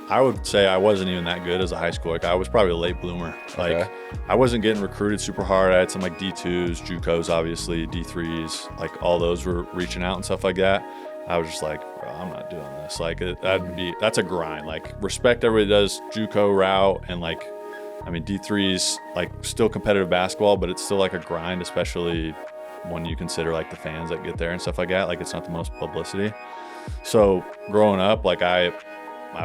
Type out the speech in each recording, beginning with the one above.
I would say I wasn't even that good as a high school. Like I was probably a late bloomer. Like I wasn't getting recruited super hard. I had some like D2s, JUCOs, obviously D3s, like all those were reaching out and stuff like that. I was just like, bro, I'm not doing this. Like that's a grind. Like respect everybody does JUCO route and like, I mean, D3's like still competitive basketball, but it's still like a grind, especially when you consider like the fans that get there and stuff like that. Like it's not the most publicity. So growing up, like I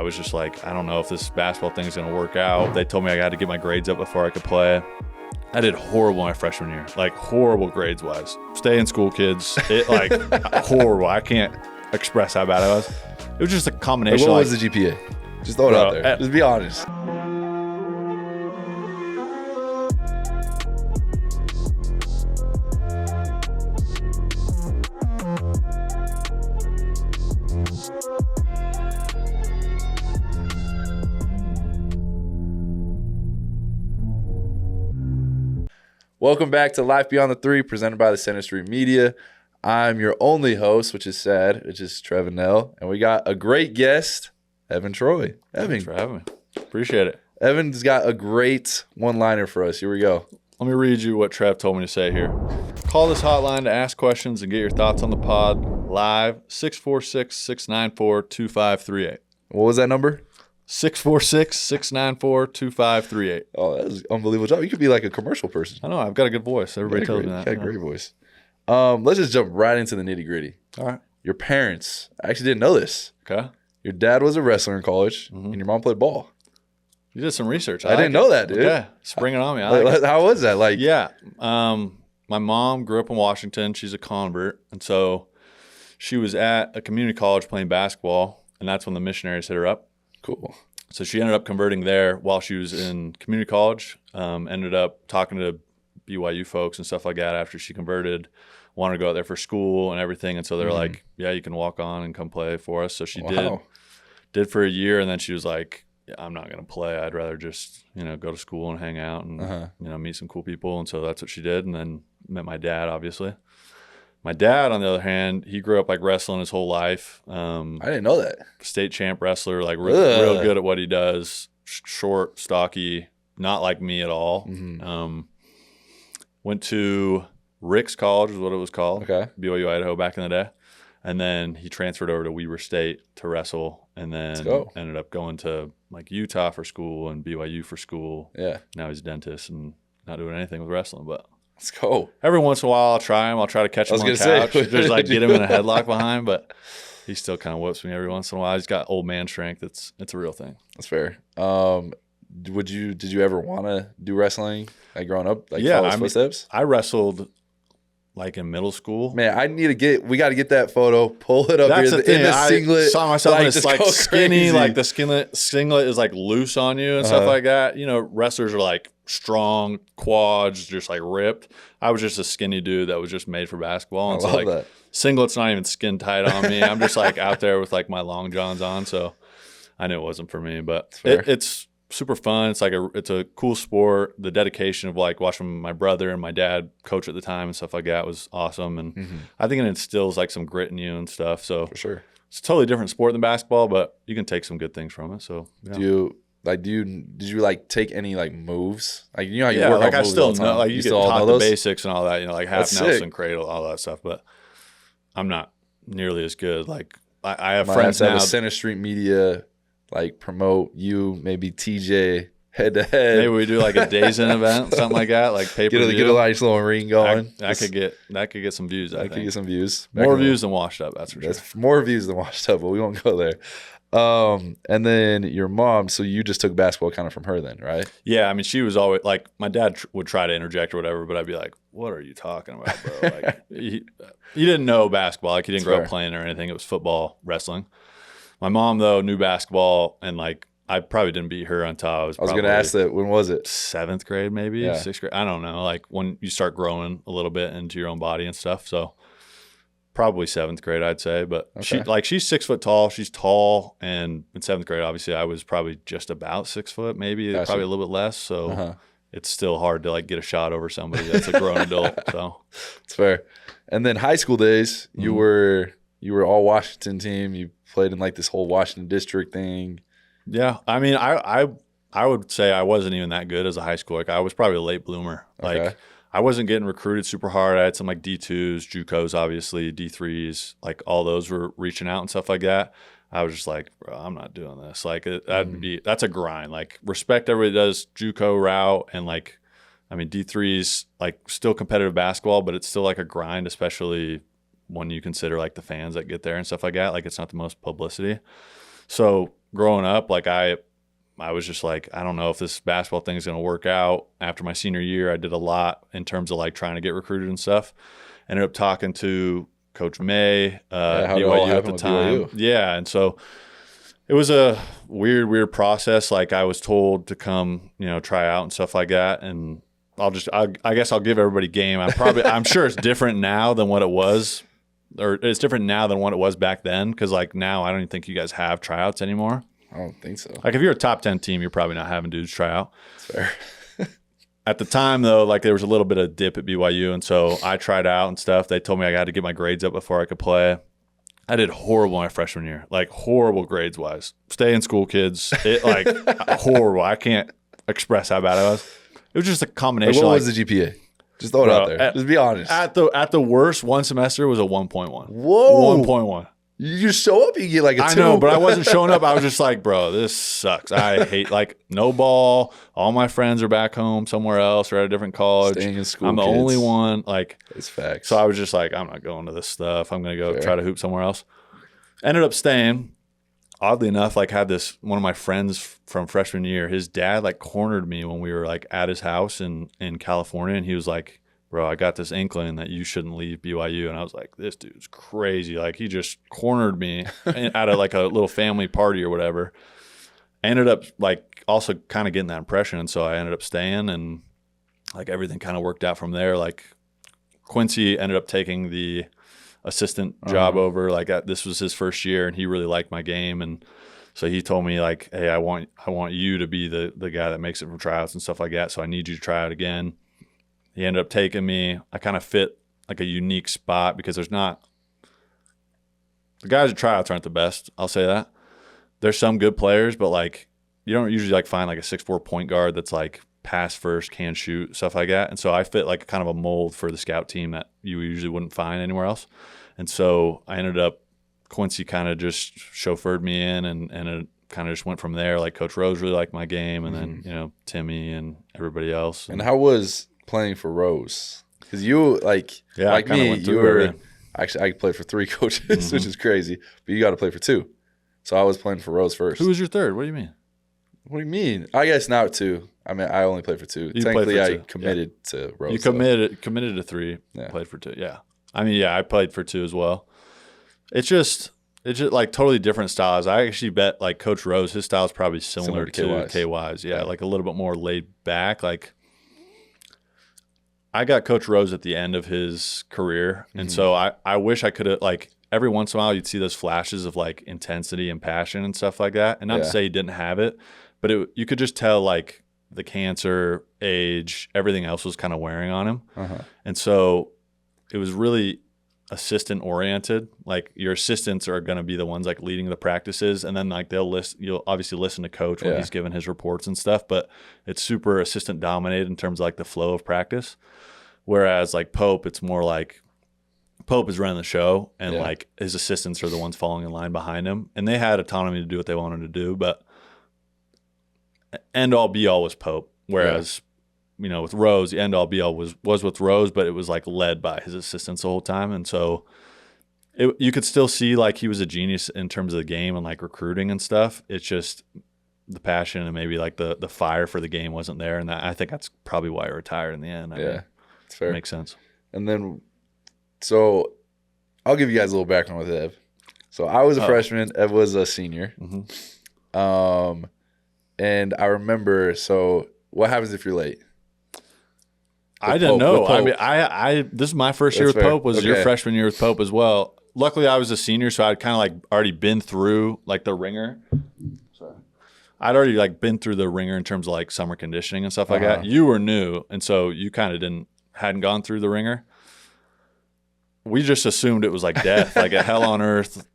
was just like, I don't know if this basketball thing is going to work out. They told me I had to get my grades up before I could play. I did horrible my freshman year, like horrible grades wise. Stay in school, kids. It like horrible. I can't express how bad I was. It was just a combination. Like, what was the GPA? Just throw it out there. Just be honest. Welcome back to Life Beyond the Three, presented by the Center Street Media. I'm your only host, which is sad, which is Trevin Knell, and we got a great guest, Evan Troy. Evan, thanks for having me. Appreciate it. Evan's got a great one-liner for us. Here we go. Let me read you what Trev told me to say here. Call this hotline to ask questions and get your thoughts on the pod live, 646-694-2538. What was that number? 646-694-2538. Oh, that was an unbelievable job. You could be like a commercial person. I know. I've got a good voice. Everybody tells me that. You got a great voice. Let's just jump right into the nitty-gritty. All right. Your parents, I actually didn't know this. Okay. Your dad was a wrestler in college, and your mom played ball. You did some research. I didn't know that, dude. Okay. Spring it on me. How was that? Like, yeah. My mom grew up in Washington. She's a convert. And so she was at a community college playing basketball, and that's when the missionaries hit her up. Cool. So she ended up converting there while she was in community college, ended up talking to BYU folks and stuff like that after she converted, wanted to go out there for school and everything. And so they're like, yeah, you can walk on and come play for us. So she did for a year. And then she was like, yeah, I'm not going to play. I'd rather just, go to school and hang out and, meet some cool people. And so that's what she did. And then met my dad, obviously. My dad, on the other hand, he grew up like wrestling his whole life. I didn't know that. State champ wrestler, like real good at what he does. Short, stocky, not like me at all. Went to Rick's College, is what it was called. Okay. BYU Idaho back in the day. And then he transferred over to Weber State to wrestle, and then ended up going to like Utah for school and BYU for school. Yeah. Now he's a dentist and not doing anything with wrestling, but. Let's go. Every once in a while, I'll try him. I'll try to catch him on the couch. Just like get him in a headlock behind, but he still kind of whoops me every once in a while. He's got old man strength. It's a real thing. That's fair. Did you ever want to do wrestling like growing up? Like yeah, follow his footsteps? I wrestled like in middle school. Man, we got to get that photo. Pull it up. That's here the thing. in the singlet. I saw myself in this like skinny, crazy. like the singlet is like loose on you and stuff like that. Wrestlers are like strong quads, just like ripped. I was just a skinny dude that was just made for basketball. And I love that. Singlet's not even skin tight on me. I'm just like out there with like my long johns on. So I knew it wasn't for me, but it's super fun. It's like it's a cool sport. The dedication of like watching my brother and my dad coach at the time and stuff like that was awesome. And I think it instills like some grit in you and stuff. So for sure, it's a totally different sport than basketball, but you can take some good things from it. So yeah. Did you like take any like moves? Like how you work like on I moves still all the time. know, like you get taught the basics and all that, like half That's Nelson sick. cradle, all that stuff. But I'm not nearly as good. Like I have Might friends have to now. have a Center Street Media like promote you, maybe TJ head to head. Maybe we do like a Days In event, something like that, like pay per view. Get a nice little ring going. That could get some views. I think. Could get some views. More views than Washed Up. That's for sure. That's more views than Washed Up, but we won't go there. And then your mom, so you just took basketball kind of from her then, right? Yeah, I mean, she was always like, my dad would try to interject or whatever, but I'd be like, what are you talking about, bro? Like, he didn't know basketball. Like, he didn't grow up playing or anything. It was football, wrestling. My mom, though, knew basketball, and like, I probably didn't beat her until I was going to ask that. When was it? 7th grade, maybe 6th grade. I don't know. Like when you start growing a little bit into your own body and stuff. So probably 7th grade, I'd say. But she's 6 foot tall. She's tall, and in 7th grade, obviously, I was probably just about 6 foot, maybe probably a little bit less. So it's still hard to like get a shot over somebody that's a grown adult. So it's fair. And then high school days, you were all Washington team. You played in like this whole Washington district thing. Yeah, I mean, I would say I wasn't even that good as a high school. Like I was probably a late bloomer. Okay. Like I wasn't getting recruited super hard. I had some like D2s, JUCOs, obviously D3s. Like all those were reaching out and stuff like that. I was just like, bro, I'm not doing this. Like that's a grind. Like respect everybody does JUCO route and like, I mean D3s like still competitive basketball, but it's still like a grind, especially when you consider like the fans that get there and stuff like that. Like it's not the most publicity. So growing up, like I was just like, I don't know if this basketball thing is going to work out. After my senior year, I did a lot in terms of like trying to get recruited and stuff. Ended up talking to Coach May, BYU at the time. BYU? Yeah, and so it was a weird process. Like I was told to come, try out and stuff like that. And I guess I'll give everybody game. I'm sure it's different now than what it was, or it's different now than what it was back then. Because like now, I don't even think you guys have tryouts anymore. I don't think so. Like if you're a top 10 team, you're probably not having dudes try out. That's fair. At the time, though, like there was a little bit of dip at BYU, and so I tried out and stuff. They told me I had to get my grades up before I could play. I did horrible my freshman year, like horrible grades wise. Stay in school, kids. Horrible. I can't express how bad I was. It was just a combination. What was the GPA? Just throw it out there. Just be honest. At the worst, one semester was a 1.1. Whoa. 1.1. You show up, you get like a 2. I know, but I wasn't showing up. I was just like, bro, this sucks. I hate like no ball. All my friends are back home somewhere else or at a different college. Staying in school. I'm the only one. Like, it's facts. So I was just like, I'm not going to this stuff. I'm gonna go try to hoop somewhere else. Ended up staying. Oddly enough, like had one of my friends from freshman year. His dad like cornered me when we were like at his house in California, and he was like, bro, I got this inkling that you shouldn't leave BYU. And I was like, this dude's crazy. Like, he just cornered me at like a little family party or whatever. I ended up, like, also kind of getting that impression. And so I ended up staying, and, like, everything kind of worked out from there. Like, Quincy ended up taking the assistant job over. Like, this was his first year, and he really liked my game. And so he told me, like, hey, I want you to be the guy that makes it from tryouts and stuff like that. So I need you to try out again. He ended up taking me. I kind of fit like a unique spot because the guys at tryouts aren't the best. I'll say that. There's some good players, but like you don't usually like find like a 6'4" point guard that's like pass first, can shoot, stuff like that. And so I fit like kind of a mold for the scout team that you usually wouldn't find anywhere else. And so I ended up, Quincy kind of just chauffeured me in, and it kind of just went from there. Like Coach Rose really liked my game, and then Timmy and everybody else. And how was playing for Rose? Because you like me, you were actually I played for 3 coaches, which is crazy. But you got to play for 2. So I was playing for Rose first. Who was your third? What do you mean? What do you mean? I guess now 2. I mean, I only played for 2. Technically, I committed to Rose. You committed to 3. Yeah. Played for 2. Yeah. I mean, I played for 2 as well. It's just like totally different styles. I actually bet like Coach Rose, his style is probably similar to KY's. Yeah, like a little bit more laid back. Like I got Coach Rose at the end of his career, and so I wish I could have, like, every once in a while you'd see those flashes of like intensity and passion and stuff like that. And not to say he didn't have it, but you could just tell like the cancer, age, everything else was kind of wearing on him. And so it was really assistant oriented. Like your assistants are going to be the ones like leading the practices, and then like you'll obviously listen to coach when he's giving his reports and stuff, but it's super assistant dominated in terms of like the flow of practice. Whereas like Pope, it's more like Pope is running the show, and like his assistants are the ones falling in line behind him, and they had autonomy to do what they wanted to do, but end all be all was Pope. Whereas with Rose, the end all be all was with Rose, but it was like led by his assistants the whole time. And so you could still see like he was a genius in terms of the game and like recruiting and stuff. It's just the passion and maybe like the fire for the game wasn't there. And I think that's probably why he retired in the end. I mean, it's fair. Makes sense. And then, so I'll give you guys a little background with Ev. So I was a freshman. Ev was a senior. And I remember, so what happens if you're late? I didn't know. I mean, this is my first year with Pope. Was your freshman year with Pope as well? Luckily, I was a senior, so I'd kind of like already been through like the ringer. Sorry, I'd already like been through the ringer in terms of like summer conditioning and stuff like that. You were new, and so you kind of hadn't gone through the ringer. We just assumed it was like death, like a hell on earth.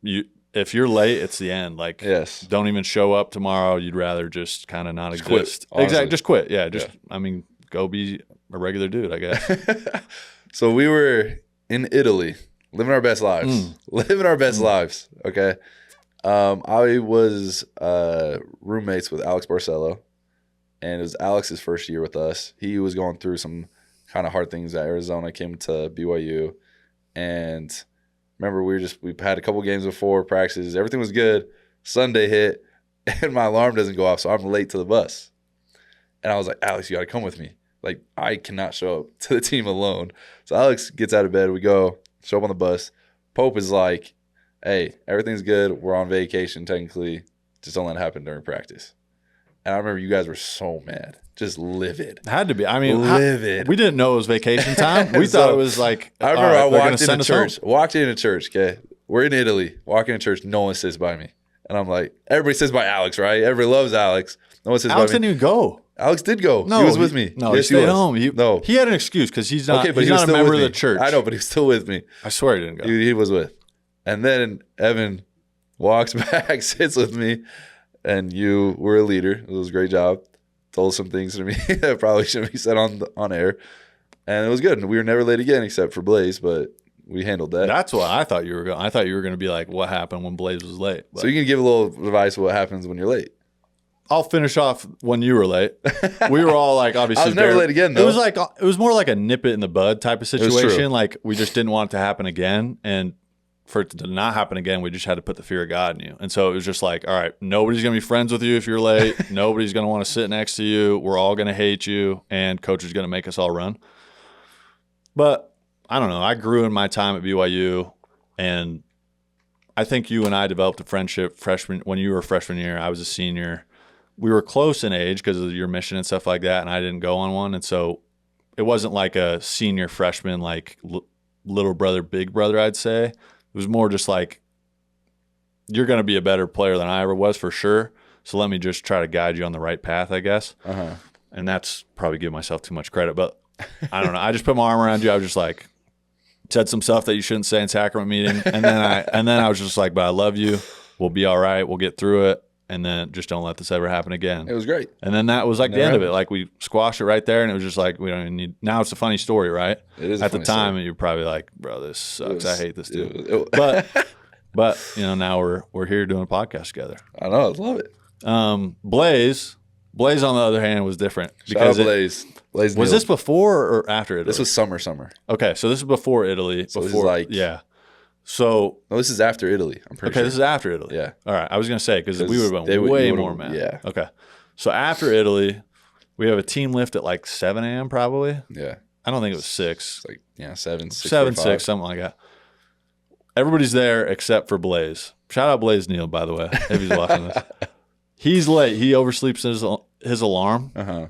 if you're late, it's the end. Like, Yes. don't even show up tomorrow. You'd rather just kind of not exist. Quit, exactly. Just quit. Yeah. I mean, go be a regular dude, I guess. So we were in Italy, living our best lives. Living our best lives. Okay. I was roommates with Alex Barcelo, and it was Alex's first year with us. He was going through some kind of hard things at Arizona, came to BYU, and remember we had a couple games before practices. Everything was good. Sunday hit, and my alarm doesn't go off, so I'm late to the bus. And I was like, Alex, you got to come with me. Like, I cannot show up to the team alone. So Alex gets out of bed. We go, show up on the bus. Pope is like, hey, everything's good. We're on vacation technically. Just don't let it happen during practice. And I remember you guys were so mad. Just livid. It had to be. I mean, livid. We didn't know it was vacation time. We thought it was like, I remember I walked into church. Okay. We're in Italy. Walking into church. No one sits by me. And I'm like, everybody sits by Alex, right? Everybody loves Alex. No one sits by me. Alex didn't even go. Alex did go. No, he was with me. No, yes, he stayed home. He had an excuse because he's not. Okay, but he's not a member of the church. I know, but he's still with me. I swear he didn't go. He was with. And then Evan walks back, sits with me, and you were a leader. It was a great job. Told some things to me that probably shouldn't be said on air, and it was good. We were never late again, except for Blaze, but we handled that. That's what I thought you were going. I thought you were going to be like, what happened when Blaze was late? But so you can give a little advice of what happens when you're late. I'll finish off when you were late. We were all like, obviously, I was never late again, though. It was more like a nip it in the bud type of situation. Like, we just didn't want it to happen again, and for it to not happen again, we just had to put the fear of God in you. And so it was just like, all right, nobody's going to be friends with you if you're late. Nobody's going to want to sit next to you. We're all going to hate you, and coach is going to make us all run. But I don't know. I grew in my time at BYU, and I think you and I developed a friendship when you were a freshman year. I was a senior. We were close in age because of your mission and stuff like that, and I didn't go on one. And so it wasn't like a senior freshman, like little brother, big brother, I'd say. It was more just like, you're going to be a better player than I ever was for sure. So let me just try to guide you on the right path, I guess. Uh-huh. And that's probably giving myself too much credit. But I don't know. I just put my arm around you. I was just like, said some stuff that you shouldn't say in sacrament meeting. And then I was just like, but I love you. We'll be all right. We'll get through it. And then just don't let this ever happen again. It was great. And then that was like the end of it. Like, we squashed it right there, and it was just like, we don't even need. Now it's a funny story, right? It is. At the time, and you're probably like, bro, this sucks. I hate this dude. But now we're here doing a podcast together. I know. I love it. Blaze on the other hand was different. Shout out Blaze. Blaze was this before or after Italy? This was summer. Okay, so this is before Italy. So this is like, yeah. So no, this is after Italy. I'm pretty sure. Okay, this is after Italy. Yeah. All right. I was gonna say because we would have been way more mad. Yeah. Okay. So after Italy, we have a team lift at like 7 a.m. probably. Yeah. I don't think it was 6. It's like 7, 6, something like that. Everybody's there except for Blaze. Shout out Blaze Neal, by the way, if he's watching this. He's late. He oversleeps his alarm. Uh-huh.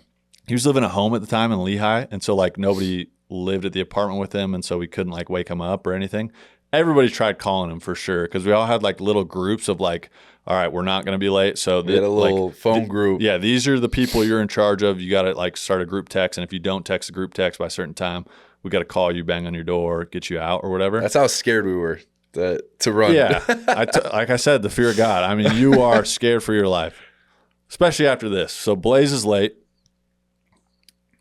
He was living at home at the time in Lehigh, and so like nobody lived at the apartment with him, and so we couldn't like wake him up or anything. Everybody tried calling him for sure because we all had like little groups of like, all right, we're not going to be late. So we had a little phone group. Yeah, these are the people you're in charge of. You got to like start a group text, and if you don't text the group text by a certain time, we got to call you, bang on your door, get you out or whatever. That's how scared we were to run. Yeah, like I said, the fear of God. I mean, you are scared for your life, especially after this. So Blaze is late.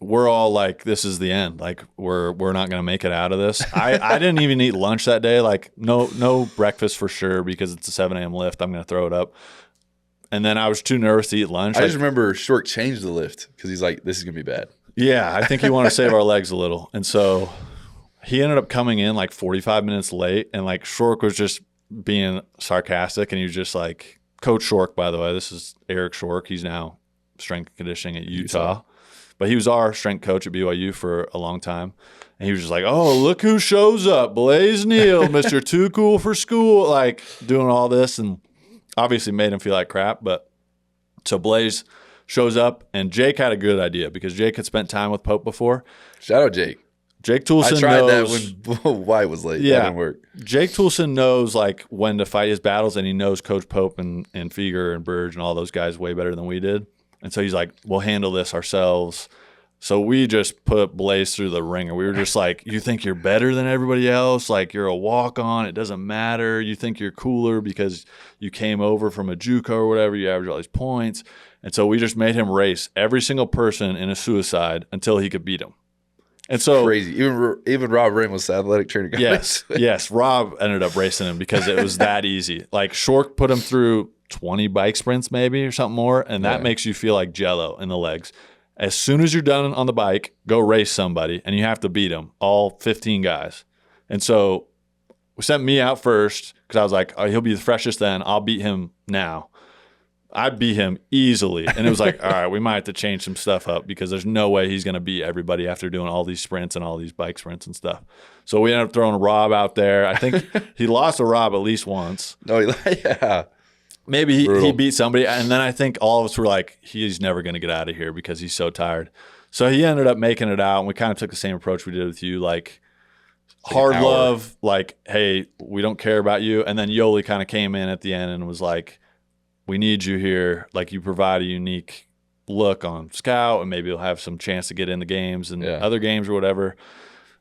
We're all like, this is the end. Like, we're not going to make it out of this. I didn't even eat lunch that day. Like, no breakfast for sure because it's a 7 a.m. lift. I'm going to throw it up. And then I was too nervous to eat lunch. I just remember Shork changed the lift because he's like, this is going to be bad. Yeah, I think he wanted to save our legs a little. And so he ended up coming in like 45 minutes late. And like Shork was just being sarcastic. And he was just like, Coach Shork, by the way, this is Eric Shork. He's now strength and conditioning at Utah. But he was our strength coach at BYU for a long time. And he was just like, oh, look who shows up. Blaze Neal, Mr. Too Cool for School, like doing all this. And obviously made him feel like crap. But so Blaze shows up, and Jake had a good idea because Jake had spent time with Pope before. Shout out Jake. Jake Toulson knows. That when White was late. Yeah. That didn't work. Jake Toulson knows like when to fight his battles, and he knows Coach Pope and Feger and Burge and all those guys way better than we did. And so he's like, we'll handle this ourselves. So we just put Blaze through the ringer. We were just like, you think you're better than everybody else? Like, you're a walk-on. It doesn't matter. You think you're cooler because you came over from a JUCO or whatever. You average all these points. And so we just made him race every single person in a suicide until he could beat him. And so crazy. Even Rob Ramos, the athletic trainer guy. Yes. Rob ended up racing him because it was that easy. Like, Shork put him through 20 bike sprints maybe or something more, and that makes you feel like jello in the legs. As soon as you're done on the bike, go race somebody, and you have to beat them, all 15 guys. And so we sent me out first because I was like, oh, he'll be the freshest then. I'll beat him now. I beat him easily. And it was like, all right, we might have to change some stuff up because there's no way he's going to beat everybody after doing all these sprints and all these bike sprints and stuff. So we ended up throwing Rob out there. I think he lost to Rob at least once. No, yeah. Maybe he beat somebody, and then I think all of us were like, he's never going to get out of here because he's so tired. So he ended up making it out, and we kind of took the same approach we did with you, like hard love, like, hey, we don't care about you. And then Yoli kind of came in at the end and was like, we need you here. Like, you provide a unique look on scout, and maybe you'll have some chance to get in the games and other games or whatever.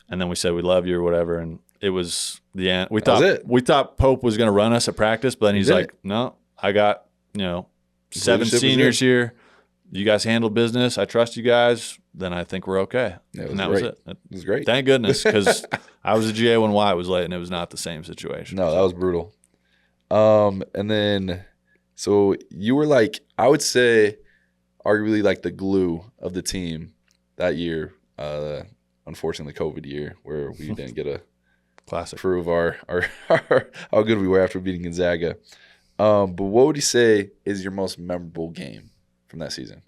And then we said we love you or whatever, and it was the end. We thought Pope was going to run us at practice, but then he's like, no. I got, 7 seniors here. You guys handle business. I trust you guys. Then I think we're okay. And that was it. It was great. Thank goodness, because I was a GA when Wyatt was late, and it was not the same situation. No, that was brutal. And then, so you were like, I would say, arguably like the glue of the team that year. Unfortunately, the COVID year where we didn't get a classic prove our how good we were after beating Gonzaga. But what would you say is your most memorable game from that season?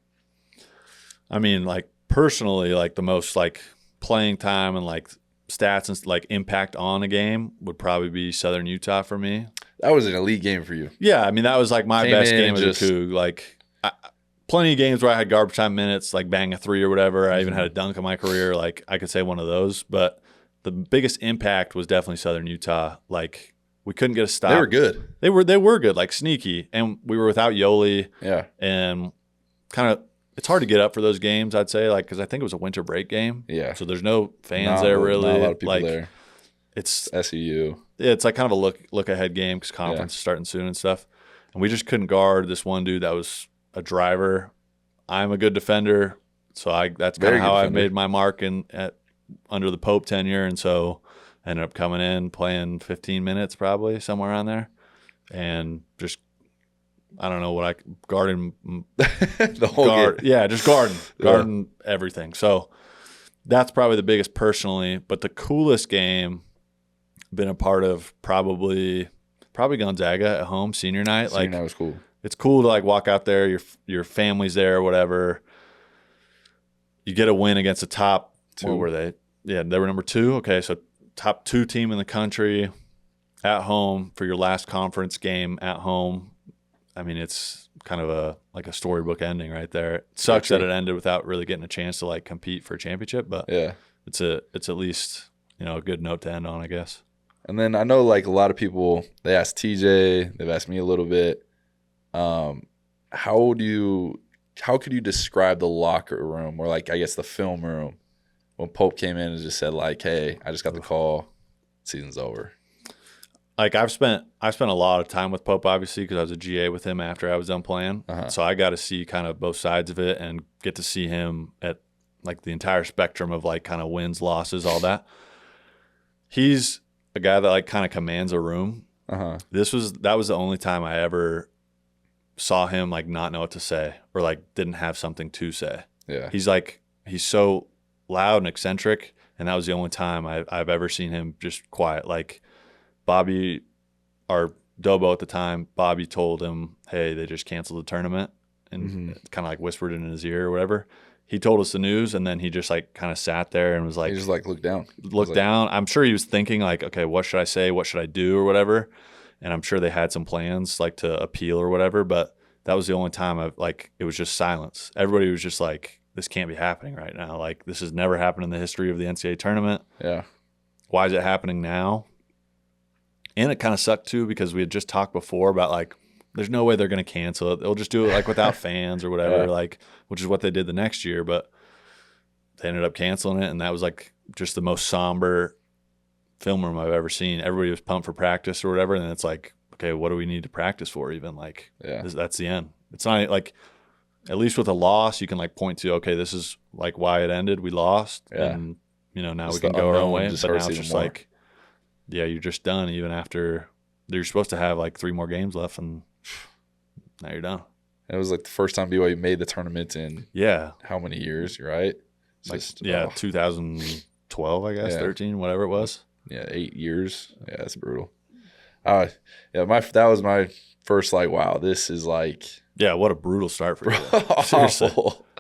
I mean, like, personally, like, the most, like, playing time and, like, stats and, like, impact on a game would probably be Southern Utah for me. That was an elite game for you. Yeah, I mean, that was, like, my best game as a Coug. Like, plenty of games where I had garbage time minutes, like bang a three or whatever. I even had a dunk in my career. Like, I could say one of those. But the biggest impact was definitely Southern Utah. Like, we couldn't get a stop. They were good. They were good, like sneaky. And we were without Yoli. Yeah. And kind of, it's hard to get up for those games, I'd say, like, because I think it was a winter break game. Yeah. So there's no fans there really. Not a lot of people like, there. It's SEU. It's like kind of a look ahead game because conference is starting soon and stuff. And we just couldn't guard this one dude that was a driver. I'm a good defender, so that's kind of how I made my mark under the Pope tenure. And so I ended up coming in, playing 15 minutes probably, somewhere around there. And just, I don't know what I guarding the whole game. Yeah, just guarding everything. So that's probably the biggest personally. But the coolest game been a part of probably Gonzaga at home, senior night. Senior night was cool. It's cool to, like, walk out there, your family's there or whatever. You get a win against the top. Two. What were they? Yeah, they were number 2. Okay, so top 2 team in the country at home for your last conference game at home. I mean, it's kind of a storybook ending right there. It sucks that it ended without really getting a chance to, like, compete for a championship, but it's at least, a good note to end on, I guess. And then I know, like, a lot of people, they asked TJ, they've asked me a little bit. How could you describe the locker room, or, like, I guess the film room, when Pope came in and just said, like, hey, I just got the call, season's over? Like, I've spent a lot of time with Pope, obviously, because I was a GA with him after I was done playing. So I got to see kind of both sides of it and get to see him at, like, the entire spectrum of, like, kind of wins, losses, all that. He's a guy that, like, kind of commands a room. That was the only time I ever saw him, like, not know what to say or, like, didn't have something to say. Yeah. He's so loud and eccentric, and that was the only time I've ever seen him just quiet. Like, Bobby, our Dobo at the time, Bobby told him, hey, they just canceled the tournament, and kind of, like, whispered in his ear or whatever. He told us the news, and then he just, like, kind of sat there and was like, he just, like, looked down. I'm sure he was thinking, like, okay, what should I say? What should I do or whatever? And I'm sure they had some plans, like, to appeal or whatever, but that was the only time it was just silence. Everybody was just like, this can't be happening right now. Like, this has never happened in the history of the NCAA tournament. Yeah. Why is it happening now? And it kind of sucked too, because we had just talked before about, like, there's no way they're going to cancel it. They'll just do it, like, without fans or whatever, like, which is what they did the next year. But they ended up canceling it, and that was like just the most somber film room I've ever seen. Everybody was pumped for practice or whatever, and then it's like, okay, what do we need to practice for even? Like, that's the end. It's not like, at least with a loss, you can like point to, okay, this is like why it ended. We lost, and now we can go our own way. But now it's just like, you're just done. Even after you're supposed to have like 3 more games left, and now you're done. It was like the first time BYU made the tournament in how many years? You're right. It's 2012, I guess, 13, whatever it was. Yeah, 8 years. Yeah, that's brutal. That was my first like, wow, this is like, what a brutal start for you. Seriously.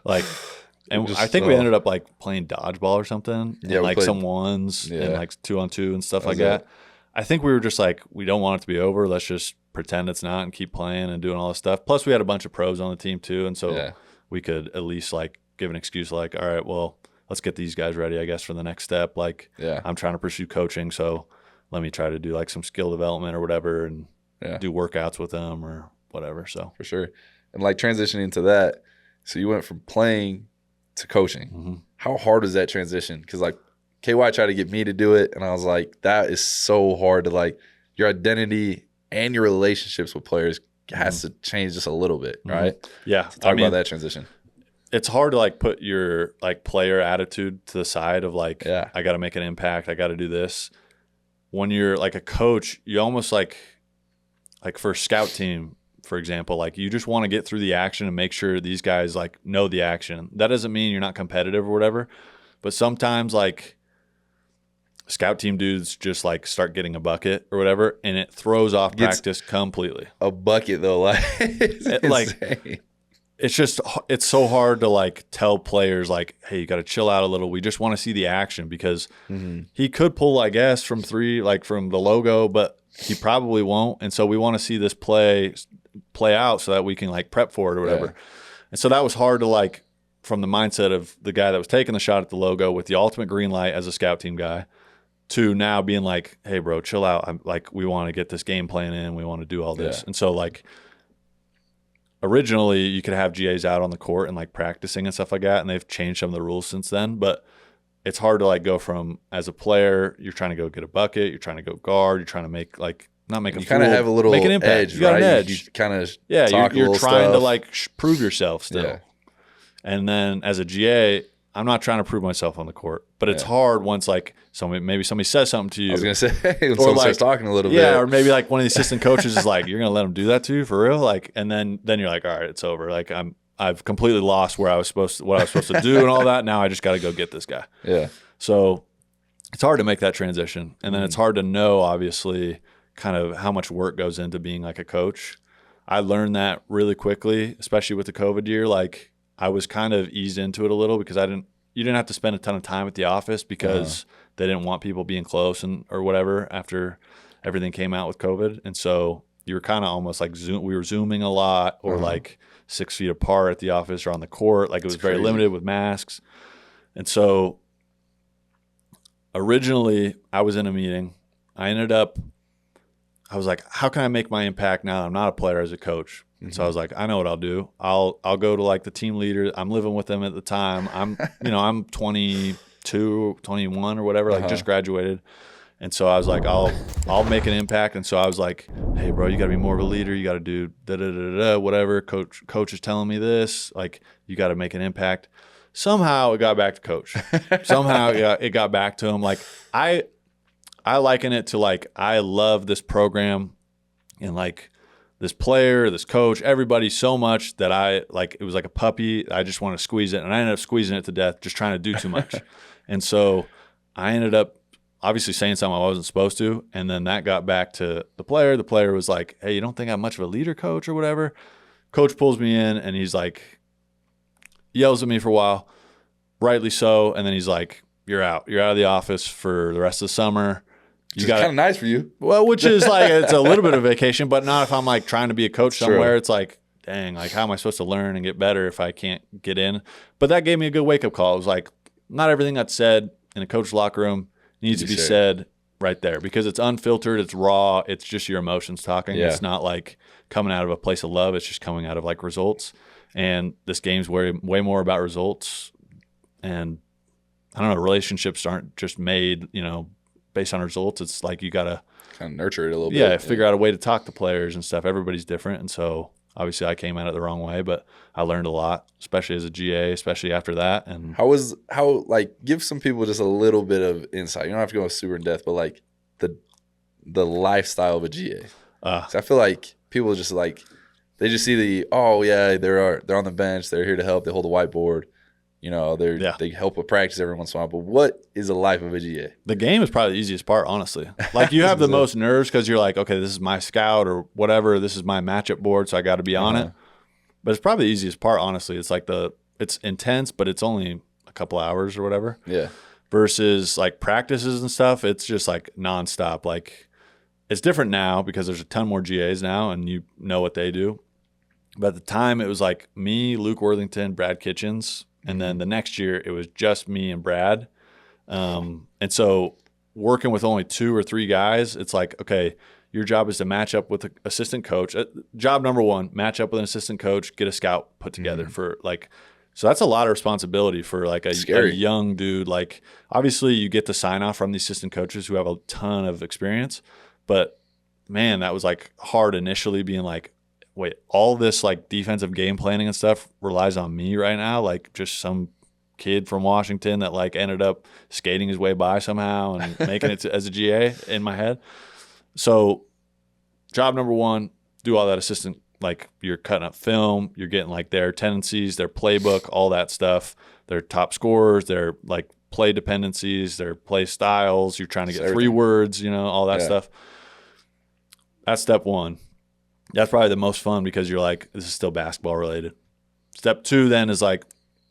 Like, and I think we ended up like playing dodgeball or something. Yeah, and like some ones and like 2-on-2 and stuff like that. I think we were just like, we don't want it to be over. Let's just pretend it's not and keep playing and doing all this stuff. Plus, we had a bunch of pros on the team too, and so we could at least like give an excuse like, all right, well, let's get these guys ready, I guess, for the next step. Like, I'm trying to pursue coaching, so let me try to do like some skill development or whatever, and do workouts with them or whatever. So for sure. And like transitioning to that, so you went from playing to coaching. Mm-hmm. How hard is that transition? Because like KY tried to get me to do it, and I was like, that is so hard to like, your identity and your relationships with players has to change just a little bit, right? Yeah. So talk about that transition. It's hard to like put your like player attitude to the side of like, I got to make an impact. I got to do this. When you're like a coach, you almost like for a scout team, for example, like you just want to get through the action and make sure these guys like know the action. That doesn't mean you're not competitive or whatever, but sometimes like scout team dudes just like start getting a bucket or whatever, and it throws off practice completely. A bucket though, like it's so hard to like tell players like, hey, you got to chill out a little. We just want to see the action, because he could pull, I guess, from 3, like from the logo, but he probably won't. And so we want to see this play out so that we can like prep for it or whatever. And so that was hard to like, from the mindset of the guy that was taking the shot at the logo with the ultimate green light as a scout team guy, to now being like, hey bro, chill out. I'm like, we want to get this game plan in. We want to do all this. And so like, originally you could have GAs out on the court and like practicing and stuff like that, and they've changed some of the rules since then. But it's hard to like go from, as a player, you're trying to go get a bucket, you're trying to go guard, you're trying to make like, not make a fool, you kind of have a little make an impact. edge, you got right? An edge. You kind of you're trying stuff. to like prove yourself still. And then as a GA, I'm not trying to prove myself on the court, but it's hard once like somebody says something to you. I was gonna say, when someone starts talking a little bit, or maybe like one of the assistant coaches is like, "You're gonna let them do that to you for real?" Like, and then you're like, "All right, it's over." Like I've completely lost what I was supposed to do and all that. Now I just got to go get this guy. Yeah. So it's hard to make that transition, and then it's hard to know, obviously, kind of how much work goes into being like a coach. I learned that really quickly, especially with the COVID year. Like, I was kind of eased into it a little because you didn't have to spend a ton of time at the office because they didn't want people being close or whatever after everything came out with COVID. And so you were kind of almost like we were Zooming a lot, or like 6 feet apart at the office or on the court. Like, it was very limited with masks. And so originally I was in a meeting. I was like, how can I make my impact now? I'm not a player, as a coach. So I was like, I know what I'll do. I'll go to like the team leader. I'm living with them at the time. I'm 22, 21 or whatever, like just graduated. And so I was like, I'll make an impact. And so I was like, hey bro, you gotta be more of a leader. You gotta do whatever. Coach is telling me this, like, you gotta make an impact. Somehow it got back to coach. Somehow it got back to him. Like, I liken it to like, I love this program and like this player, this coach, everybody so much that it was like a puppy. I just want to squeeze it. And I ended up squeezing it to death, just trying to do too much. And so I ended up obviously saying something I wasn't supposed to. And then that got back to the player. The player was like, hey, you don't think I'm much of a leader, coach, or whatever? Coach pulls me in and he's like, yells at me for a while, rightly so. And then he's like, you're out. You're out of the office for the rest of the summer. It's kind of nice for you. Well, which is like, it's a little bit of vacation, but not if I'm like trying to be a coach somewhere. True. It's like, dang, like, how am I supposed to learn and get better if I can't get in? But that gave me a good wake-up call. It was like, not everything that's said in a coach's locker room needs to be said right there, because it's unfiltered, it's raw, it's just your emotions talking. It's not like coming out of a place of love. It's just coming out of like results. And this game's way more about results. And I don't know, relationships aren't just made, based on results. It's like you got to kind of nurture it a little bit. Yeah, figure out a way to talk to players and stuff. Everybody's different. And so obviously I came at it the wrong way, but I learned a lot, especially as a GA, especially after that. And give some people just a little bit of insight. You don't have to go super in depth, but like the lifestyle of a GA. So I feel like people just like, they just see they're on the bench, they're here to help, they hold a whiteboard. They help with practice every once in a while. But what is the life of a GA? The game is probably the easiest part, honestly. Like you have the most nerves because you're like, okay, this is my scout or whatever. This is my matchup board, so I got to be on it. But it's probably the easiest part, honestly. It's like it's intense, but it's only a couple hours or whatever. Yeah. Versus like practices and stuff, it's just like nonstop. Like it's different now because there's a ton more GAs now, and you know what they do. But at the time, it was like me, Luke Worthington, Brad Kitchens. And then the next year, it was just me and Brad. And so working with only 2 or 3 guys, it's like, okay, your job is to match up with an assistant coach. Job number 1, match up with an assistant coach, get a scout put together for like – so that's a lot of responsibility for like a young dude. Like obviously you get the sign-off from the assistant coaches who have a ton of experience. But, man, that was like hard initially being like, wait, all this like defensive game planning and stuff relies on me right now, like just some kid from Washington that like ended up skating his way by somehow and making it as a GA in my head. So job number 1, do all that assistant, like you're cutting up film, you're getting like their tendencies, their playbook, all that stuff, their top scorers, their like play dependencies, their play styles, you're trying to get 3 words, all that stuff. That's step 1. That's probably the most fun because you're like, this is still basketball related. Step 2 then is like,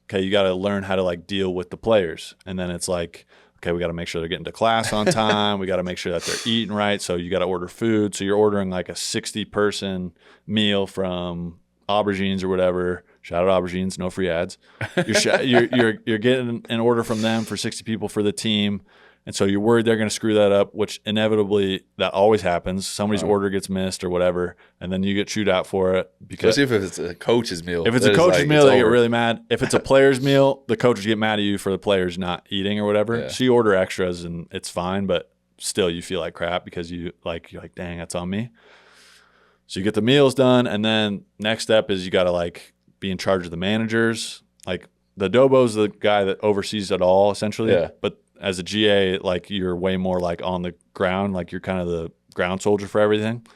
okay, you got to learn how to like deal with the players. And then it's like, okay, we got to make sure they're getting to class on time. We got to make sure that they're eating right. So you got to order food. So you're ordering like a 60-person meal from Aubergines or whatever. Shout out Aubergines, no free ads. You're getting an order from them for 60 people for the team. And so you're worried they're going to screw that up, which inevitably that always happens. Somebody's order gets missed or whatever, and then you get chewed out for it. Because especially if it's a coach's meal. If it's a coach's meal, they get really mad. If it's a player's meal, the coaches get mad at you for the players not eating or whatever. Yeah. So you order extras and it's fine, but still you feel like crap because you're like, dang, that's on me. So you get the meals done, and then next step is you got to like be in charge of the managers. Like the Dobo's the guy that oversees it all essentially. Yeah. But as a GA, like you're way more like on the ground, like you're kind of the ground soldier for everything.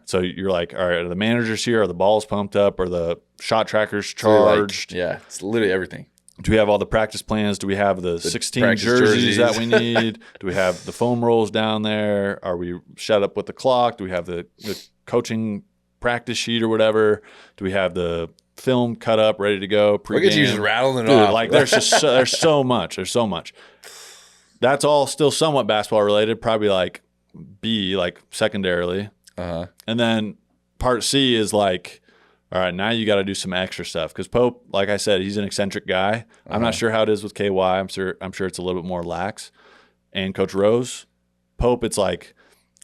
So you're like, all right, are the managers here? Are the balls pumped up? Are the shot trackers charged? Like, it's literally everything. Do we have all the practice plans? Do we have the 16 jerseys that we need? Do we have the foam rolls down there? Are we set up with the clock? Do we have the coaching practice sheet or whatever? Do we have the film cut up, ready to go? Look at you just rattling it off. Like there's so much. There's so much. That's all still somewhat basketball related, probably like B, like secondarily. And then part C is like, all right, now you got to do some extra stuff. Because Pope, like I said, he's an eccentric guy. I'm not sure how it is with KY. I'm sure it's a little bit more lax. And Coach Rose, Pope, it's like,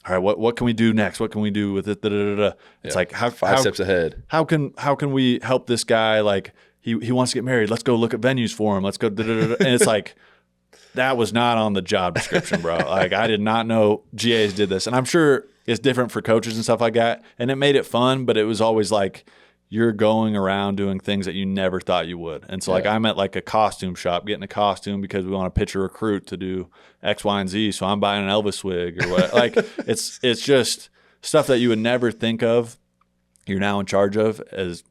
all right, what can we do next? What can we do with it? It's like how 5 steps ahead. How can we help this guy? Like he wants to get married. Let's go look at venues for him. Let's go. And it's like, that was not on the job description, bro. Like I did not know GAs did this. And I'm sure it's different for coaches and stuff like that. And it made it fun, but it was always like you're going around doing things that you never thought you would. And so like I'm at like a costume shop getting a costume because we want to pitch a recruit to do X, Y, and Z. So I'm buying an Elvis wig or what. Like it's just stuff that you would never think of. You're now in charge of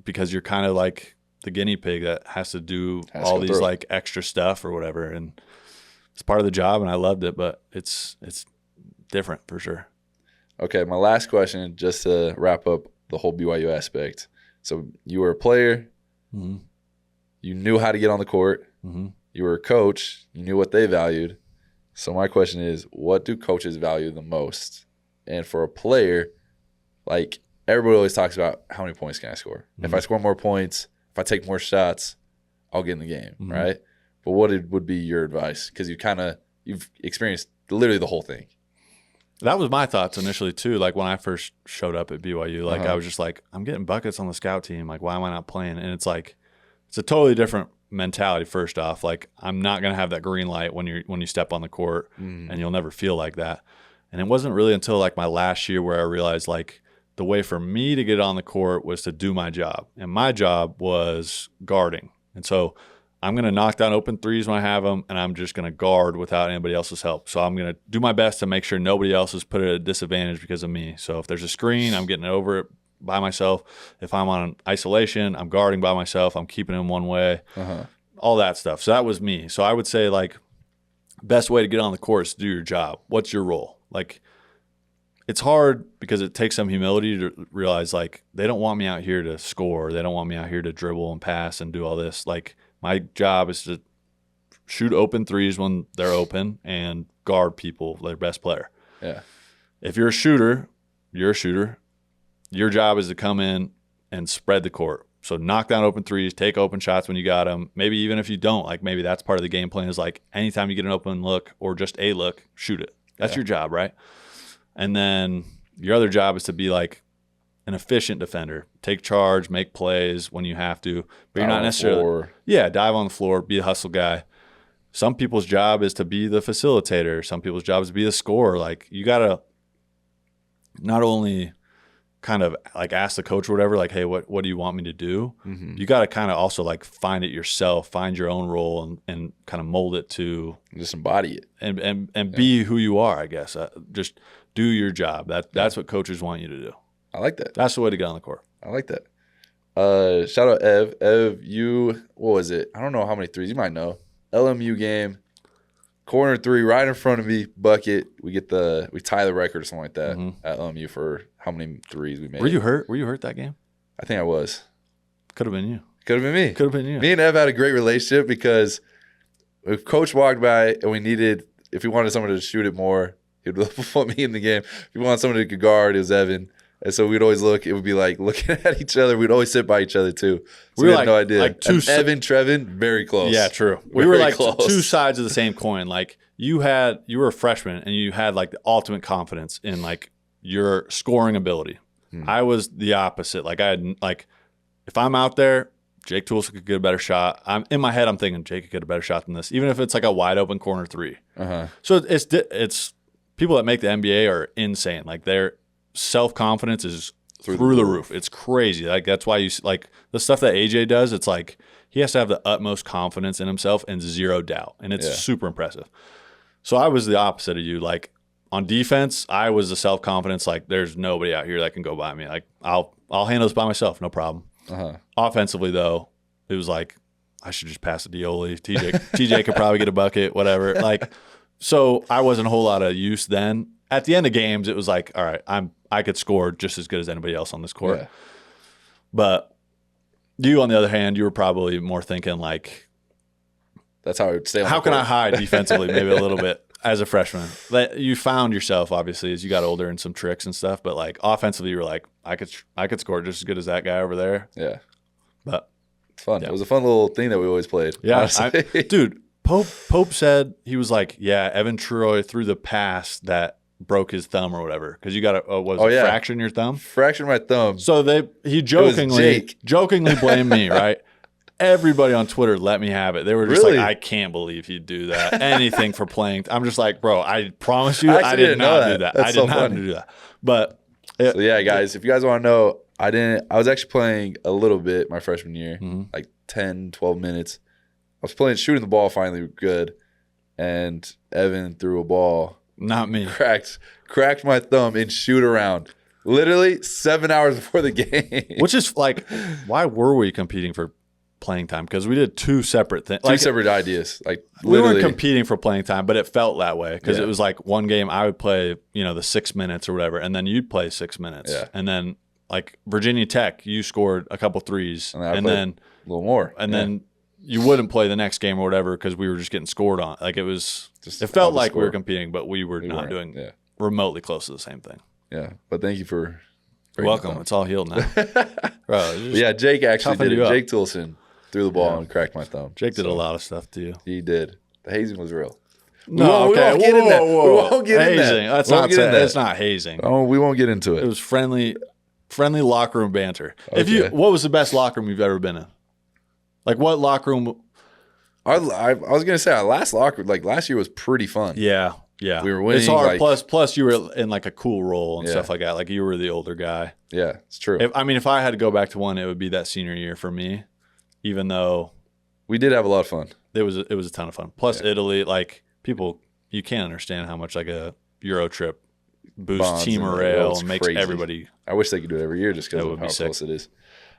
because you're kind of like the guinea pig that has to do all these like extra stuff or whatever. And it's part of the job, and I loved it, but it's different for sure. Okay, my last question, just to wrap up the whole BYU aspect. So you were a player. Mm-hmm. You knew how to get on the court. Mm-hmm. You were a coach. You knew what they valued. So my question is, what do coaches value the most? And for a player, like everybody always talks about how many points can I score? Mm-hmm. If I score more points, if I take more shots, I'll get in the game, right? But what would be your advice? Because you've experienced literally the whole thing. That was my thoughts initially too. Like when I first showed up at BYU, like I was just like, I'm getting buckets on the scout team. Like, why am I not playing? And it's like, it's a totally different mentality first off. Like, I'm not going to have that green light when you step on the court, and you'll never feel like that. And it wasn't really until like my last year where I realized like the way for me to get on the court was to do my job. And my job was guarding. And so I'm going to knock down open threes when I have them, and I'm just going to guard without anybody else's help. So I'm going to do my best to make sure nobody else is put at a disadvantage because of me. So if there's a screen, I'm getting over it by myself. If I'm on isolation, I'm guarding by myself. I'm keeping him one way, all that stuff. So that was me. So I would say, like, best way to get on the court is to do your job. What's your role? Like, it's hard because it takes some humility to realize, like, they don't want me out here to score. They don't want me out here to dribble and pass and do all this. Like, my job is to shoot open threes when they're open and guard people, their best player. Yeah. If you're a shooter, you're a shooter. Your job is to come in and spread the court. So knock down open threes, take open shots when you got them. Maybe even if you don't, like, maybe that's part of the game plan is, like, anytime you get an open look or just a look, shoot it. That's your job, right? And then your other job is to be like an efficient defender. Take charge, make plays when you have to. But you're not necessarily – dive on the floor, be a hustle guy. Some people's job is to be the facilitator. Some people's job is to be the scorer. Like, you got to not only kind of like ask the coach or whatever, like, hey, what do you want me to do? You got to kind of also like find it yourself, find your own role and kind of mold it to – just embody it. And be who you are, I guess. Just – do your job. That's what coaches want you to do. I like that. That's the way to get on the court. I like that. Shout out Ev. Ev, what was it? I don't know how many threes. You might know. LMU game, corner three right in front of me, bucket. We tie the record or something like that at LMU for how many threes we made. Were you hurt? Were you hurt that game? I think I was. Could have been you. Could have been me. Could have been you. Me and Ev had a great relationship because if coach walked by and if we wanted someone to shoot it more, he would put me in the game. If we wanted someone who could guard, it was Evan. And so we'd always it would be like looking at each other. We'd always sit by each other too. So we had like, no idea. Like Evan, Trevin, very close. Yeah, true. We were like two sides of the same coin. Like you were a freshman and you had like the ultimate confidence in like your scoring ability. I was the opposite. Like I had if I'm out there, Jake Toolson could get a better shot. In my head, I'm thinking Jake could get a better shot than this, even if it's like a wide open corner three. So it's people that make the NBA are insane. Like their self-confidence is through the roof. It's crazy. Like that's why you like the stuff that AJ does. It's like he has to have the utmost confidence in himself and zero doubt, and it's super impressive. So I was the opposite of you. Like on defense, I was the self-confidence. Like there's nobody out here that can go by me. Like I'll handle this by myself, no problem. Offensively though, it was like I should just pass it to Dioli. TJ could probably get a bucket, whatever. Like. So I wasn't a whole lot of use then. At the end of games, it was like, all right, I could score just as good as anybody else on this court. Yeah. But you, on the other hand, you were probably more thinking like, that's how I would stay on the court. How can I hide defensively maybe a little bit as a freshman? You found yourself, obviously, as you got older and some tricks and stuff. But like offensively, you were like, I could score just as good as that guy over there. Yeah. But it's fun. Yeah. It was a fun little thing that we always played. Yeah. Dude. Pope said he was like, yeah, Evan Troy threw the pass that broke his thumb or whatever because you got a fracture in your thumb. Fractured my thumb. So he jokingly blamed me, right? Everybody on Twitter let me have it. They were just like, I can't believe he'd do that. Anything for playing. I'm just like, bro, I promise you, I did not do that. That's I did not do that. But so yeah, guys, if you guys want to know, I was actually playing a little bit my freshman year, like 10, 12 minutes. I was shooting the ball finally good, and Evan threw a ball. Not me. Cracked my thumb in shoot around. Literally 7 hours before the game. Which is like, why were we competing for playing time? Because we did two separate things. Two separate ideas. Like we weren't competing for playing time, but it felt that way because it was like one game I would play, the 6 minutes or whatever, and then you'd play 6 minutes, and then like Virginia Tech, you scored a couple threes, and then a little more, and then. You wouldn't play the next game or whatever because we were just getting scored on. Like it felt like we were competing, but we were not doing remotely close to the same thing. Yeah, but thank you for welcome. It's all healed now. Bro, yeah, Jake actually did it. Jake Toolson threw the ball and cracked my thumb. Jake did a lot of stuff to you. He did. The hazing was real. No, we won't get in that. We won't get in that. That's not hazing. Oh, we won't get into it. It was friendly locker room banter. Okay. What was the best locker room you've ever been in? Like what locker room? I was gonna say our last year was pretty fun. Yeah. Yeah. We were winning. It's hard. Plus you were in like a cool role and stuff like that. Like you were the older guy. Yeah, it's true. If I had to go back to one, it would be that senior year for me, even though we did have a lot of fun. It was a ton of fun. Plus Italy, like people, you can't understand how much like a Euro trip boosts Bonds team morale and makes everybody. I wish they could do it every year just because of how sick. close it is.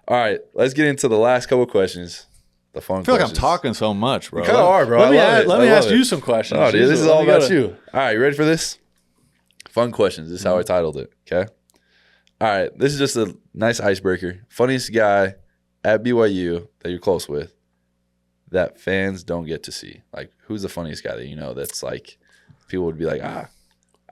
All right, let's get into the last couple questions. The fun questions. I feel like I'm talking so much, bro. You kind of are, bro. Let me ask you some questions. No, dude, this is all about you. All right, you ready for this? Fun questions. This is how I titled it. Okay. All right, this is just a nice icebreaker. Funniest guy at BYU that you're close with that fans don't get to see. Like, who's the funniest guy that you know that's like people would be like, I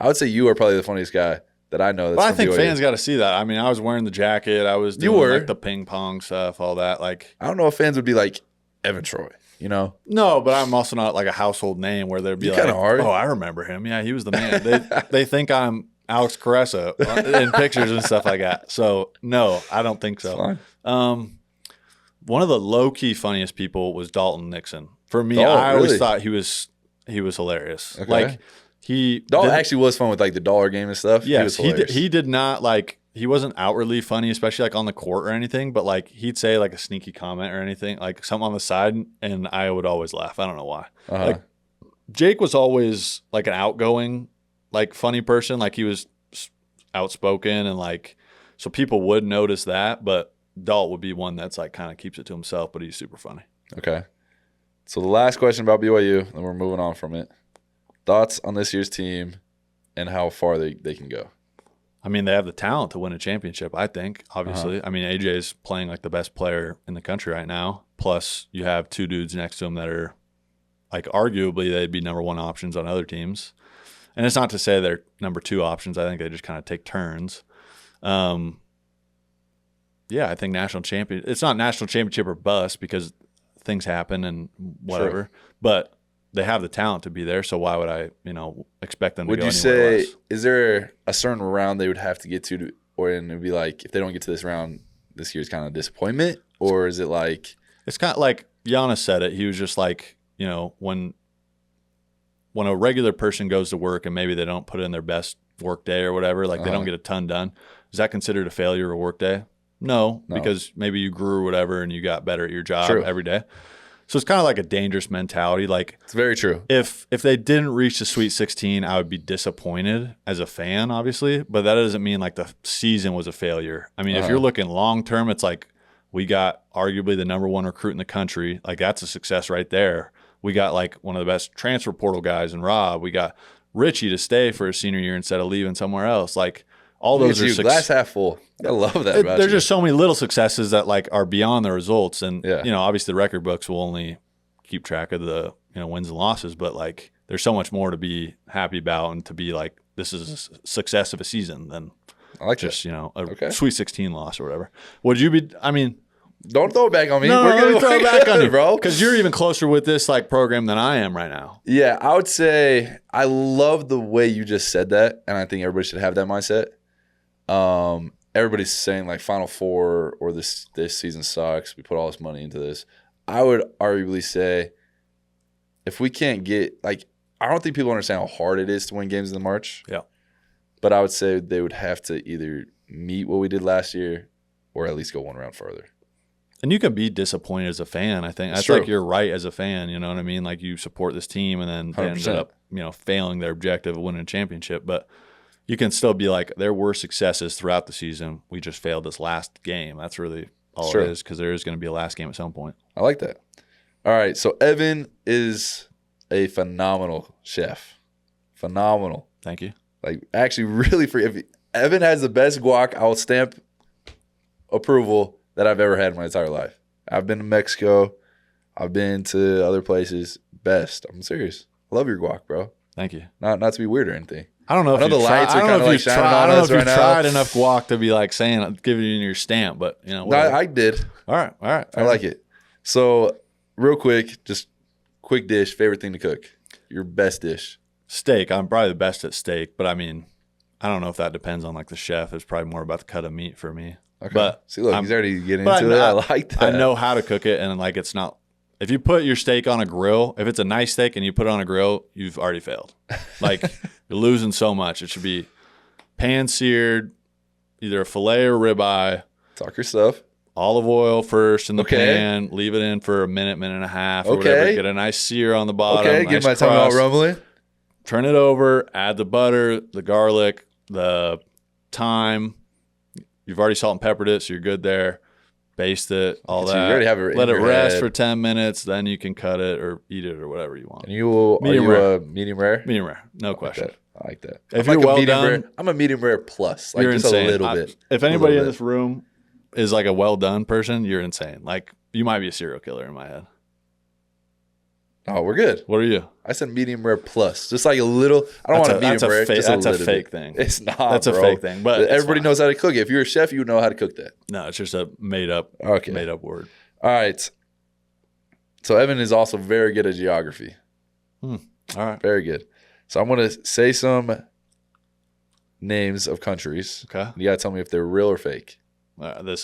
would say you are probably the funniest guy that I know. But I think fans got to see that. I mean, I was wearing the jacket. I was doing like the ping pong stuff, all that. Like, I don't know if fans would be like Evan Troy, you know? No, but I'm also not like a household name where they'd be like, oh, I remember him. Yeah, he was the man. They think I'm Alex Caressa in pictures and stuff like that. So, no, I don't think so. One of the low-key funniest people was Dalton Nixon. For me, I always thought he was hilarious. Okay. Like, Dalton actually was fun with like the dollar game and stuff. Yes, he did not like. He wasn't outwardly funny, especially like on the court or anything. But like he'd say like a sneaky comment or anything, like something on the side, and I would always laugh. I don't know why. Like Jake was always like an outgoing, like funny person. Like he was outspoken and like so people would notice that. But Dalt would be one that's like kind of keeps it to himself, but he's super funny. Okay. So the last question about BYU, and we're moving on from it. Thoughts on this year's team and how far they can go? I mean, they have the talent to win a championship, I think, obviously. I mean, AJ's playing like the best player in the country right now. Plus, you have two dudes next to him that are, like, arguably they'd be number one options on other teams. And it's not to say they're number two options. I think they just kind of take turns. Yeah, I think it's not national championship or bust because things happen and whatever. Sure. But they have the talent to be there, so why would I, expect them to go anywhere less? Would you say, is there a certain round they would have to get to, or it would be like, if they don't get to this round, this year's kind of disappointment? Or is it like... It's kind of like Giannis said it. He was just like, when a regular person goes to work and maybe they don't put in their best work day or whatever, like they don't get a ton done, is that considered a failure or work day? No, because maybe you grew or whatever and you got better at your job every day. So it's kind of like a dangerous mentality. Like it's very true. If they didn't reach the Sweet 16, I would be disappointed as a fan, obviously. But that doesn't mean like the season was a failure. I mean, if you're looking long term, it's like we got arguably the number one recruit in the country. Like that's a success right there. We got like one of the best transfer portal guys in Rob. We got Richie to stay for his senior year instead of leaving somewhere else. Like all those are glass half full. I love that. There's just so many little successes that like are beyond the results, and obviously the record books will only keep track of the wins and losses, but like there's so much more to be happy about and to be like this is a success of a season than just a Sweet 16 loss or whatever. Would you be? I mean, don't throw it back on me. No, we're gonna throw it back on you, bro, because you're even closer with this like program than I am right now. Yeah, I would say I love the way you just said that, and I think everybody should have that mindset. Everybody's saying like Final Four or this season sucks. We put all this money into this. I would arguably say if we can't get like I don't think people understand how hard it is to win games in March. Yeah. But I would say they would have to either meet what we did last year or at least go one round further. And you can be disappointed as a fan. I think that's like you're right as a fan. You know what I mean? Like you support this team and then they ended up failing their objective of winning a championship, but you can still be like, there were successes throughout the season. We just failed this last game. That's really all it is, because there is going to be a last game at some point. I like that. All right, so Evan is a phenomenal chef. Phenomenal. Thank you. Like, actually, really, if Evan has the best guac, I will stamp approval that I've ever had in my entire life. I've been to Mexico. I've been to other places. Best. I'm serious. I love your guac, bro. Thank you. Not to be weird or anything. I don't know if the lights are kind of like shining on us right now. I don't know if you've tried enough guac to be like saying, giving you your stamp, but No, I did. All right. I like it. So, real quick, just quick dish, favorite thing to cook. Your best dish. Steak. I'm probably the best at steak, but I mean, I don't know if that depends on like the chef. It's probably more about the cut of meat for me. Okay. But see, look, he's already getting but into it. I like that. I know how to cook it, and like it's not. If you put your steak on a grill, if it's a nice steak and you put it on a grill, you've already failed. Like you're losing so much. It should be pan seared, either a fillet or ribeye. Talk your stuff. Olive oil first in the pan. Leave it in for a minute, minute and a half, or whatever. Get a nice sear on the bottom. Okay, get my tongue all rumbling. Turn it over. Add the butter, the garlic, the thyme. You've already salt and peppered it, so you're good there. Baste it, all that. You already have it. Let it rest for 10 minutes. Then you can cut it or eat it or whatever you want. And you will medium rare. Medium rare, no question. I like that. If you're well done, I'm a medium rare plus. Like you're just insane. a little bit. If anybody in this room is like a well done person, you're insane. Like you might be a serial killer in my head. Oh, we're good. What are you? I said medium rare plus. Just like a little. I don't want a medium rare. That's a fake thing. It's not. That's a fake thing. But everybody knows how to cook it. If you're a chef, you know how to cook that. No, it's just a made up word. All right. So Evan is also very good at geography. All right. Very good. So I'm going to say some names of countries. Okay. You got to tell me if they're real or fake. I'm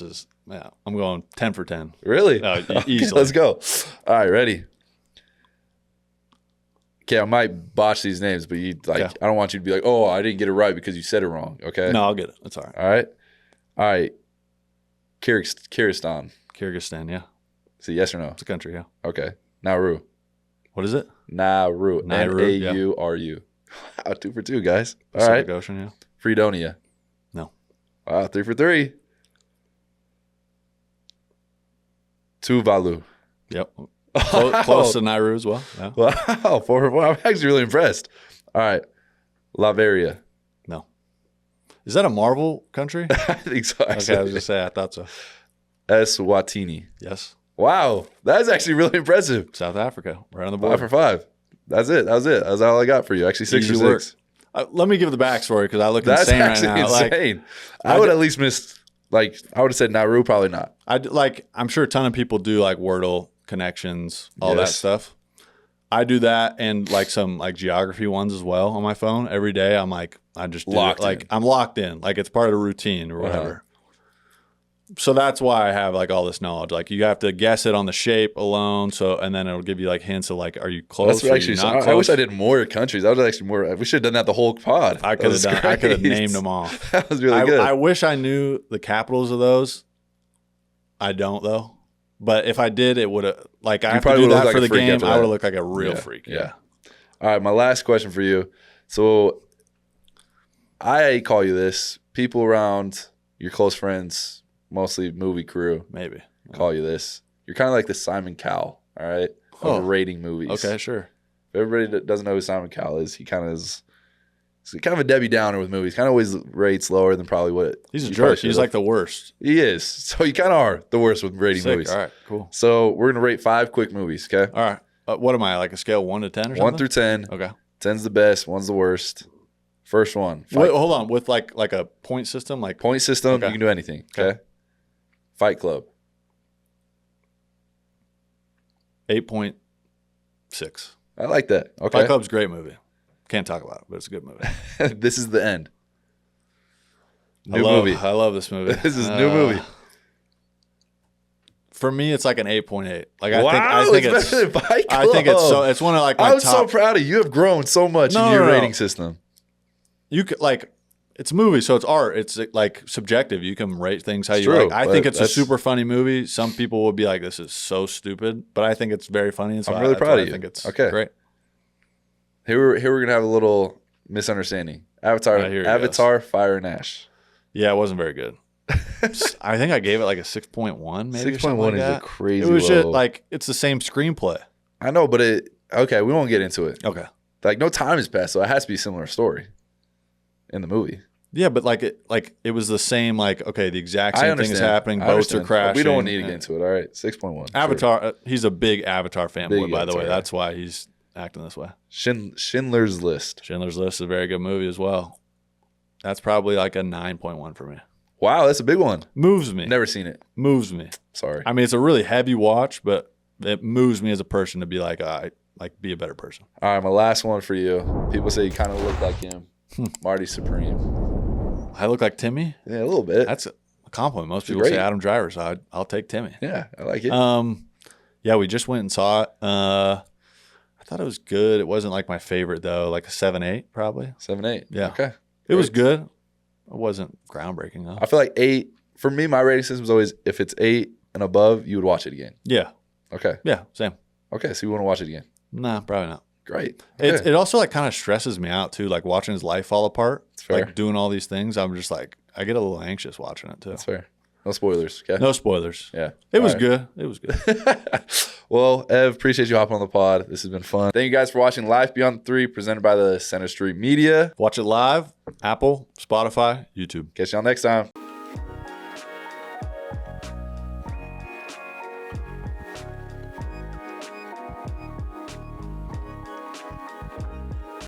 going 10 for 10. Really? Easily. Let's go. All right, ready? Okay, I might botch these names, but I don't want you to be like, oh, I didn't get it right because you said it wrong. Okay. No, I'll get it. That's all right. All right. Kyrgyzstan. Kyrgyzstan, yeah. Is it yes or no? It's a country, yeah. Okay. Nauru. What is it? Nauru. Nauru. Wow, 2 for 2, guys. All right. Pacific Ocean, yeah. Fredonia. No. Wow, 3 for 3. Tuvalu. Yep. Close to Nauru as well. Yeah. Wow, 4 for 4. I'm actually really impressed. All right. Latveria. No. Is that a Marvel country? I think so. Actually. Okay, I was going to say, I thought so. Eswatini. Yes. Wow, that's actually really impressive. South Africa, right on the board. 5 for 5. That's it. That's all I got for you. Actually, 6 Easy for 6. Let me give the backstory because I look insane right now. That's actually insane. I would at least miss. I would have said Nauru, probably not. I'm sure a ton of people do like Wordle connections, all that stuff. I do that and like some like geography ones as well on my phone every day. I'm like, I just do locked it. Like in. I'm locked in. Like it's part of the routine or whatever. So that's why I have like all this knowledge. Like you have to guess it on the shape alone. And then it'll give you like hints of like, are you close? That's actually. Not close? I wish I did more countries. I was actually more. We should have done that the whole pod. I could have done. I could have named them all. That was really good. I wish I knew the capitals of those. I don't though. But if I did, it would have like I have to do that like for the game. I would have looked like a real freak. Yeah. All right, my last question for you. So I call you this. People around your close friends, mostly movie crew, maybe call you this. You're kind of like the Simon Cowell, all right, of rating movies. Okay, sure. If everybody that doesn't know who Simon Cowell is, he's kind of a Debbie Downer with movies. Kind of always rates lower than probably what he's a jerk. He's like the worst. He is. So you kind of are the worst with rating movies. All right, cool. So we're gonna rate 5 quick movies. Okay. All right. What am I like a scale 1 to 10 or something? 1 through 10. Okay. 10's the best. 1's the worst. First one. Wait, hold on. With like a point system, like point system, you can do anything. Okay. Fight Club. 8.6. I like that. Okay. Fight Club's a great movie. Can't talk about it, but it's a good movie. This is the end. New movie. I love this movie. This is a new movie. For me, it's like an 8.8. Like I think it's better than Fight Club. I think it's one of like my I'm so proud of you. You have grown so much in your rating system. You could like it's a movie, so it's art. It's like subjective. You can rate things how you like. I think it's a super funny movie. Some people will be like, "This is so stupid," but I think it's very funny. And so I'm really proud of you. I think it's great. Here we're gonna have a little misunderstanding. Avatar, Fire and Ash. Yeah, it wasn't very good. I think I gave it like a 6.1, maybe. 6.1 is a crazy. It was low. just like it's the same screenplay. I know, but we won't get into it. Okay. Like no time has passed, so it has to be a similar story in the movie. Yeah, but it was the same. Like the exact same thing is happening. Boats are crashing. We don't need to get into it. All right, 6.1. Avatar. Sure. He's a big Avatar fanboy, by the way. That's why he's acting this way. Schindler's List. Schindler's List is a very good movie as well. That's probably like a 9.1 for me. Wow, that's a big one. Moves me. Never seen it. Moves me. Sorry. I mean, it's a really heavy watch, but it moves me as a person to be like, be a better person. All right, my last one for you. People say you kind of look like him. Marty Supreme. I look like Timmy? Yeah, a little bit. That's a compliment. Most people say Adam Driver, so I'll take Timmy. Yeah, I like it. Yeah, we just went and saw it. I thought it was good. It wasn't like my favorite though, like a 7.8 probably. 7.8. Yeah. Okay. It was good. It wasn't groundbreaking though. I feel like 8. For me, my rating system is always if it's 8 and above, you would watch it again. Yeah. Okay. Yeah, same. Okay, so you want to watch it again? Nah, probably not. Great. Okay. It also like kind of stresses me out too, like watching his life fall apart. That's fair. Like doing all these things. I'm just like, I get a little anxious watching it too. That's fair. No spoilers. Okay. No spoilers. Yeah. It was good. It was good. Well, Ev, appreciate you hopping on the pod. This has been fun. Thank you guys for watching Life Beyond 3, presented by the Center Street Media. Watch it live, Apple, Spotify, YouTube. Catch y'all next time.